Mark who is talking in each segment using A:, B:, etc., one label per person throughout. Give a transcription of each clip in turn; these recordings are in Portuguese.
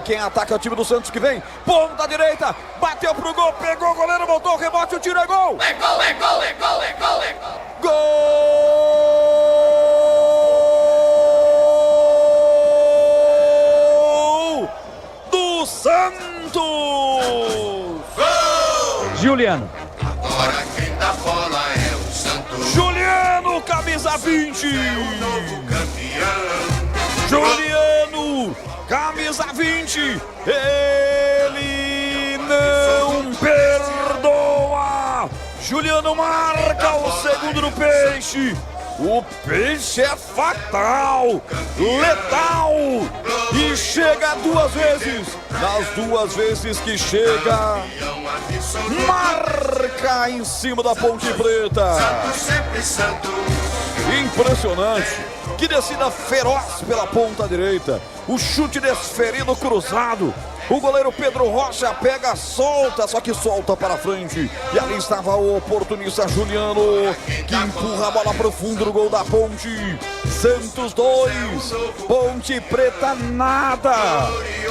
A: quem ataca é o time do Santos que vem. Ponta direita, bateu pro gol, pegou o goleiro, voltou o rebote, o tiro é gol!
B: É gol, é gol, é gol, é gol, é gol!
A: Gol do Santos!
B: Gol!
C: Juliano.
B: Agora quem dá bola é o Santos.
A: Juliano, camisa 20!
B: É o novo campeão.
A: Juliano, camisa 20, ele não perdoa. Juliano marca o segundo do Peixe. O Peixe é fatal, letal e chega duas vezes. Nas duas vezes que chega, marca em cima da Ponte Preta.
B: Santos sempre Santos.
A: Impressionante, que descida feroz pela ponta direita, o chute desferido cruzado, o goleiro Pedro Rocha pega, solta, só que solta para frente, e ali estava o oportunista Juliano, que empurra a bola para o fundo do gol da Ponte. Santos 2, Ponte Preta nada.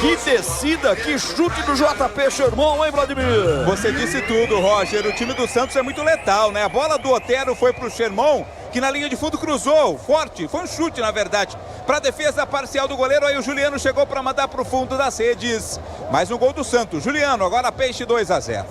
A: Que descida, que chute do JP Sherman, hein, Vladimir?
D: Você disse tudo, Roger. O time do Santos é muito letal, né? A bola do Otero foi pro Sherman, que na linha de fundo cruzou, forte, foi um chute na verdade, para a defesa parcial do goleiro. Aí o Juliano chegou para mandar pro fundo das redes. Mais um gol do Santos. Juliano, agora Peixe 2-0.